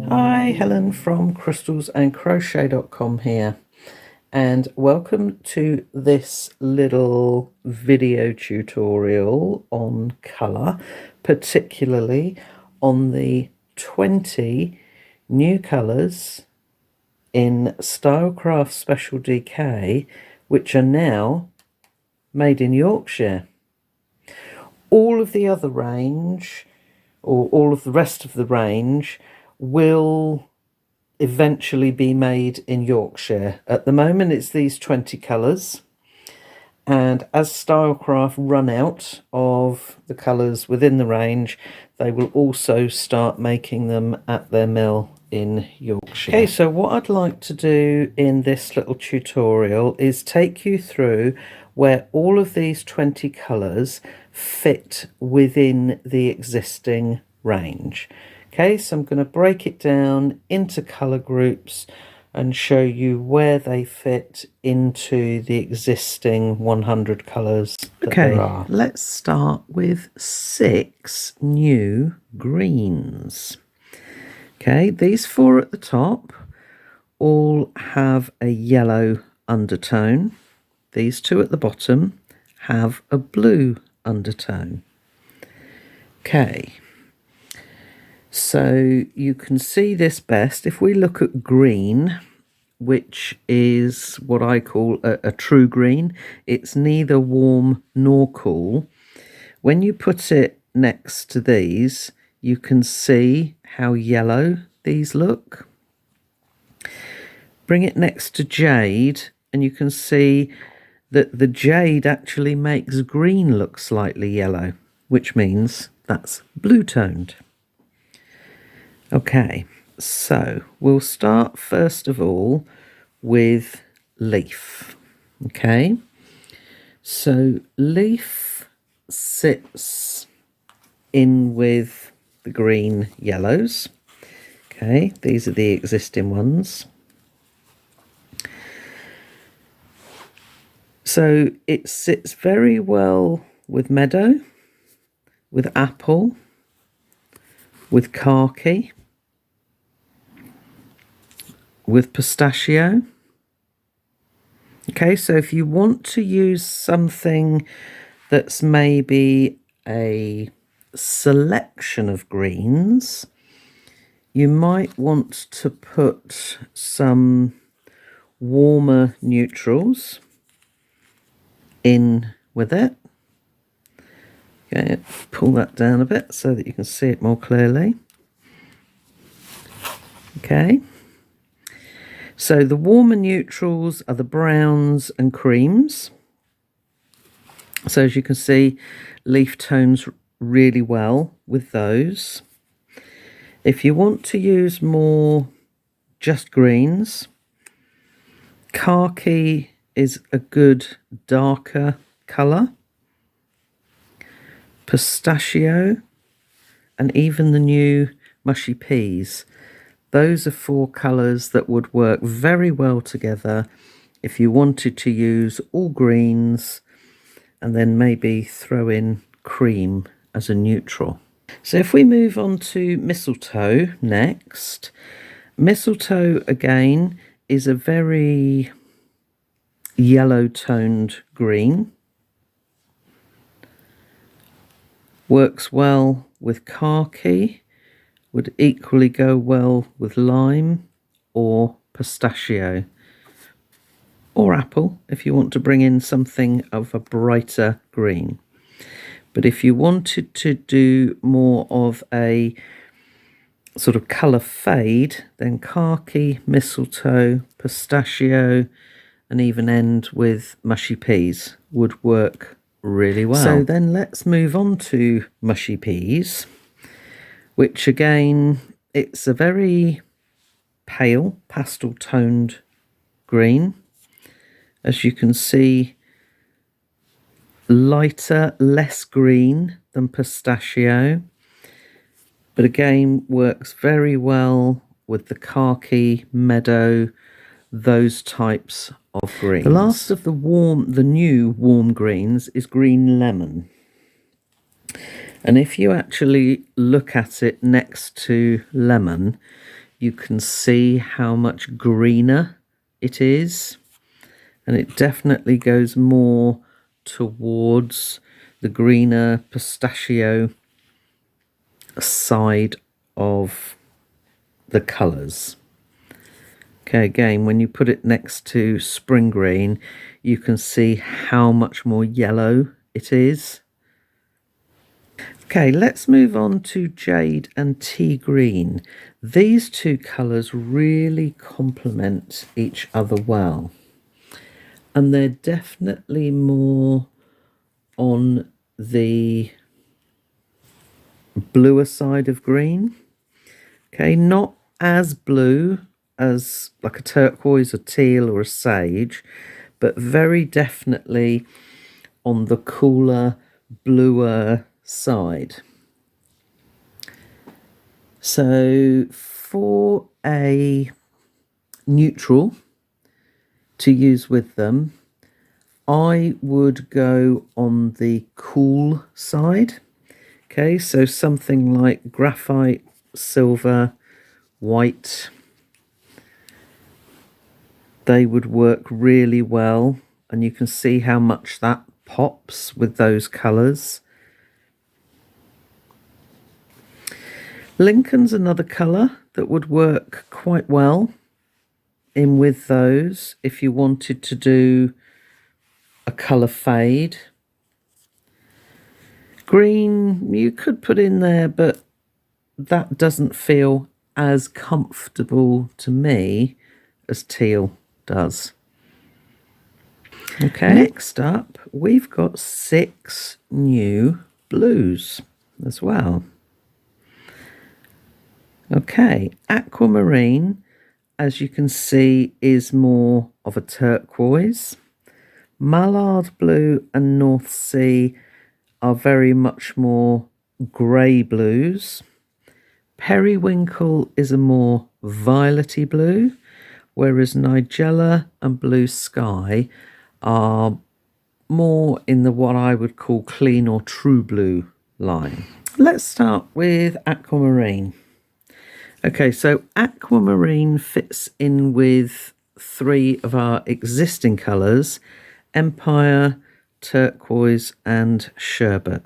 Hi, Helen from crystals-and-crochet.com here, and welcome to this little video tutorial on colour, particularly on the 20 new colours in Stylecraft Special DK, which are now made in Yorkshire. All of the other range, or all of the rest of the range, will eventually be made in Yorkshire. At the moment it's these 20 colours, and as Stylecraft run out of the colours within the range, they will also start making them at their mill in Yorkshire. Okay, so what I'd like to do in this little tutorial is take you through where all of these 20 colours fit within the existing range. Okay, so I'm going to break it down into colour groups and show you where they fit into the existing 100 colours that there are. Let's start with 6 new greens. Okay, these 4 at the top all have a yellow undertone. These 2 at the bottom have a blue undertone. Okay, so you can see this best if we look at green, which is what I call a true green. It's neither warm nor cool. When you put it next to these, you can see how yellow these look. Bring it next to jade and you can see that the jade actually makes green look slightly yellow, which means that's blue toned. Okay, so we'll start first of all with leaf. Okay, so leaf sits in with the green yellows. Okay, these are the existing ones. So it sits very well with meadow, with apple, with khaki, with pistachio. Okay, so if you want to use something that's maybe a selection of greens, you might want to put some warmer neutrals in with it. Okay, pull that down a bit so that you can see it more clearly. Okay, so the warmer neutrals are the browns and creams. So as you can see, leaf tones really well with those. If you want to use more just greens, khaki is a good darker colour. Pistachio and even the new mushy peas. Those are 4 colours that would work very well together if you wanted to use all greens and then maybe throw in cream as a neutral. So if we move on to mistletoe next, mistletoe again is a very yellow toned green. Works well with khaki, would equally go well with lime or pistachio or apple if you want to bring in something of a brighter green. But if you wanted to do more of a sort of colour fade, then khaki, mistletoe, pistachio, and even end with mushy peas would work really well. So then let's move on to mushy peas, which again, it's a very pale pastel toned green. As you can see, lighter, less green than pistachio, but again works very well with the khaki, meadow, those types of greens. The last of the new warm greens is green lemon. And if you actually look at it next to lemon, you can see how much greener it is, and it definitely goes more towards the greener pistachio side of the colours. Okay, again, when you put it next to spring green, you can see how much more yellow it is. Okay, let's move on to Jade and Tea Green. These two colours really complement each other well, and they're definitely more on the bluer side of green. Okay, not as blue as like a turquoise, a teal or a sage, but very definitely on the cooler, bluer side. So for a neutral to use with them, I would go on the cool side. Okay, so something like graphite, silver, white. They would work really well, and you can see how much that pops with those colours. Lincoln's another colour that would work quite well in with those if you wanted to do a colour fade. Green you could put in there, but that doesn't feel as comfortable to me as teal does. Okay, next up we've got 6 new blues as well. Okay, Aquamarine, as you can see, is more of a turquoise. Mallard Blue and North Sea are very much more grey blues. Periwinkle is a more violety blue, whereas Nigella and Blue Sky are more in the what I would call clean or true blue line. Let's start with Aquamarine. Okay, so Aquamarine fits in with 3 of our existing colours: Empire, Turquoise and Sherbet.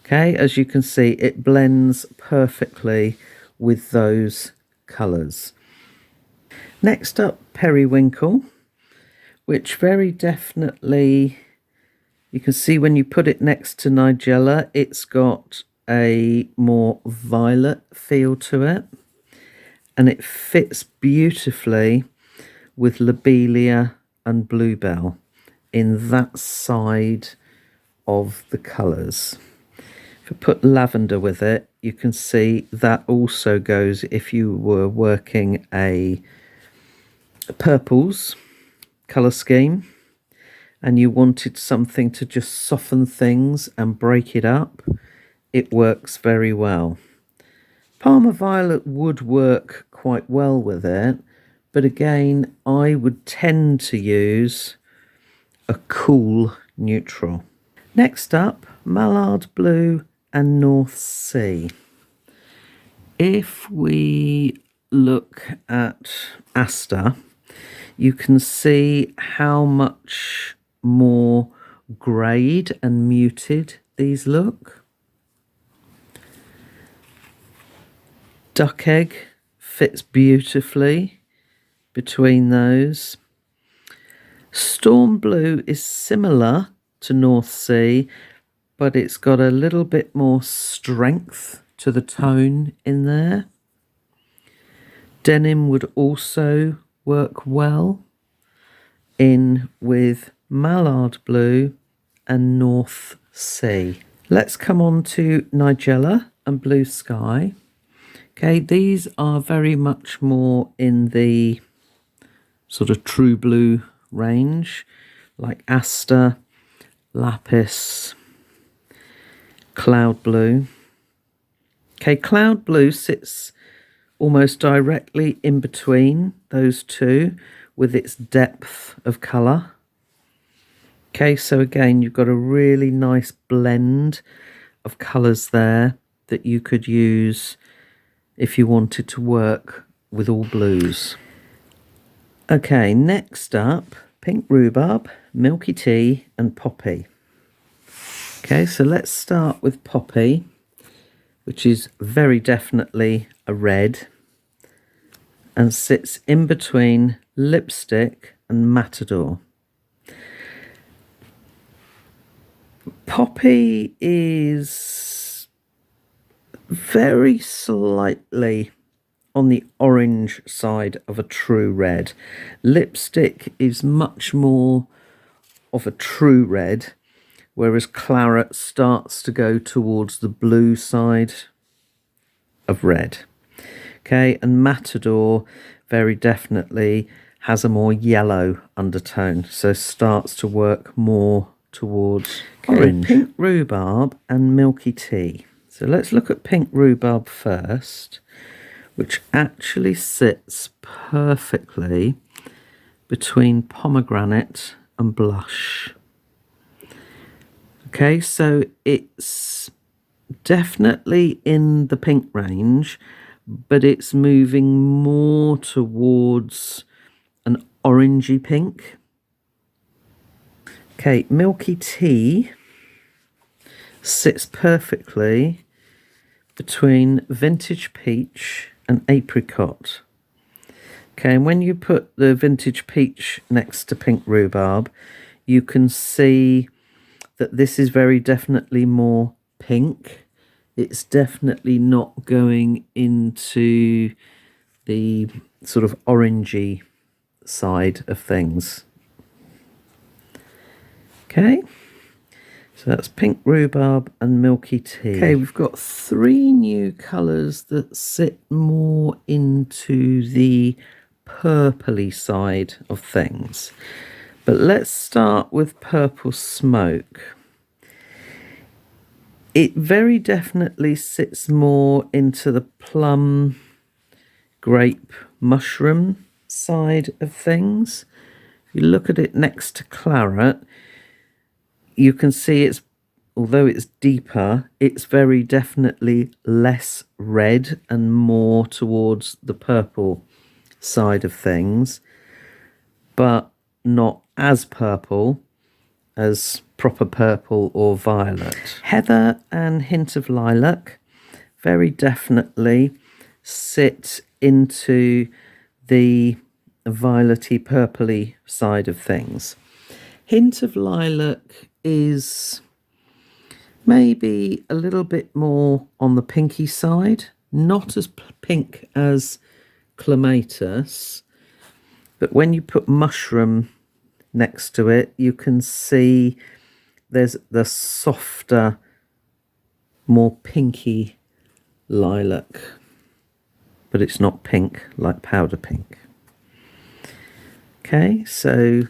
Okay, as you can see, it blends perfectly with those colours. Next up, Periwinkle, which very definitely, you can see when you put it next to Nigella, it's got a more violet feel to it, and it fits beautifully with Lobelia and Bluebell in that side of the colours. If you put lavender with it, you can see that also goes if you were working a purples colour scheme and you wanted something to just soften things and break it up. It works very well. Parma Violet would work quite well with it, but again, I would tend to use a cool neutral. Next up, Mallard Blue and North Sea. If we look at Asta, you can see how much more greyed and muted these look. Duck Egg fits beautifully between those. Storm Blue is similar to North Sea, but it's got a little bit more strength to the tone in there. Denim would also work well in with Mallard Blue and North Sea. Let's come on to Nigella and Blue Sky. Okay, these are very much more in the sort of true blue range, like Asta, Lapis, Cloud Blue. Okay, Cloud Blue sits almost directly in between those two with its depth of colour. Okay, so again, you've got a really nice blend of colours there that you could use if you wanted to work with all blues. Okay, next up, pink rhubarb, milky tea and poppy. Okay, so let's start with poppy, which is very definitely a red and sits in between lipstick and matador. Poppy is very slightly on the orange side of a true red. Lipstick is much more of a true red, whereas claret starts to go towards the blue side of red. Okay, and matador very definitely has a more yellow undertone, so starts to work more towards orange. Pink rhubarb and milky tea. So let's look at pink rhubarb first, which actually sits perfectly between pomegranate and blush. Okay, so it's definitely in the pink range, but it's moving more towards an orangey pink. Okay, milky tea sits perfectly between vintage peach and apricot. Okay, and when you put the vintage peach next to pink rhubarb, you can see that this is very definitely more pink. It's definitely not going into the sort of orangey side of things. Okay, so that's pink rhubarb and milky tea. Okay, we've got 3 new colours that sit more into the purpley side of things. But let's start with purple smoke. It very definitely sits more into the plum, grape, mushroom side of things. If you look at it next to claret, you can see it's, although it's deeper, it's very definitely less red and more towards the purple side of things, but not as purple as proper purple or violet. Heather and hint of lilac very definitely sit into the violety purpley side of things. Hint of lilac is maybe a little bit more on the pinky side, not as pink as clematis, but when you put mushroom next to it, you can see there's the softer, more pinky lilac, but it's not pink like powder pink. Okay, so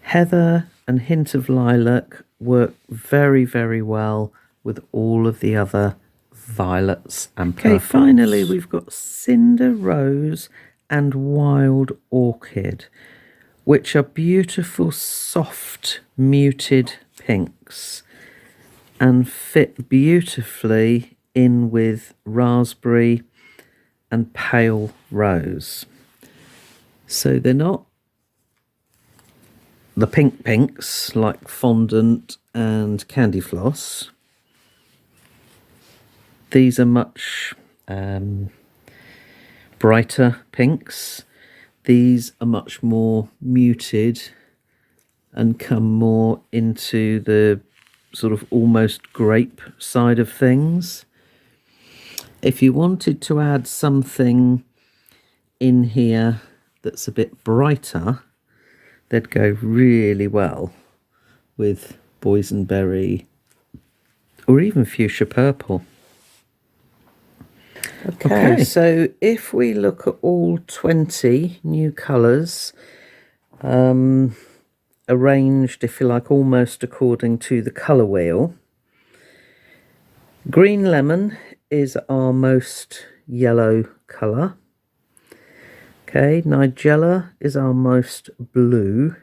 heather and hint of lilac work very, very well with all of the other violets and purples. Okay, finally we've got cinder, rose and wild orchid, which are beautiful, soft, muted pinks and fit beautifully in with raspberry and pale rose. So they're not the pink pinks like fondant and candy floss. These are much brighter pinks. These are much more muted and come more into the sort of almost grape side of things. If you wanted to add something in here that's a bit brighter, they'd go really well with boysenberry or even fuchsia purple. Okay, so if we look at all 20 new colours, arranged, if you like, almost according to the colour wheel, green lemon is our most yellow colour. Okay, Nigella is our most blue,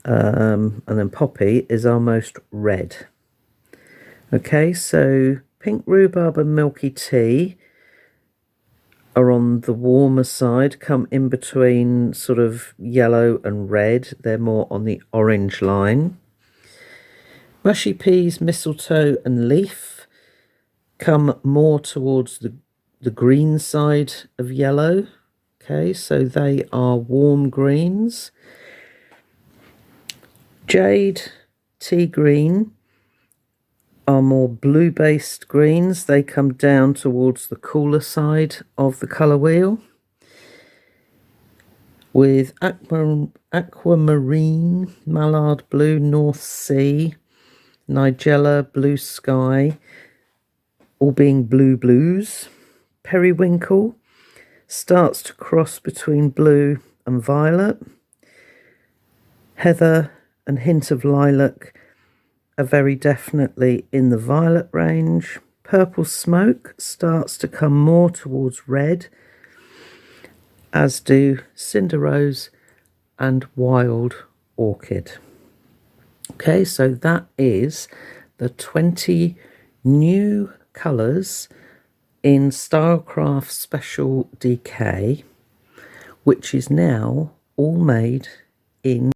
and then poppy is our most red. Okay, so Pink Rhubarb and Milky Tea are on the warmer side, come in between sort of yellow and red. They're more on the orange line. Mushy Peas, Mistletoe and Leaf come more towards the green side of yellow. Okay, so they are warm greens. Jade Te Green are more blue-based greens. They come down towards the cooler side of the colour wheel. With Aquamarine, Mallard Blue, North Sea, Nigella, Blue Sky, all being blue blues. Periwinkle starts to cross between blue and violet. Heather and Hint of Lilac are very definitely in the violet range. Purple Smoke starts to come more towards red, as do Cinder Rose and Wild Orchid. Okay, so that is the 20 new colours in Stylecraft Special DK, which is now all made in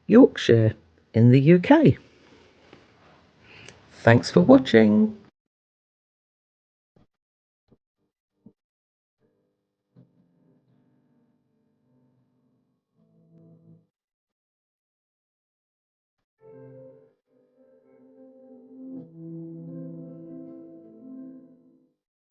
Yorkshire in the UK. Thanks for watching.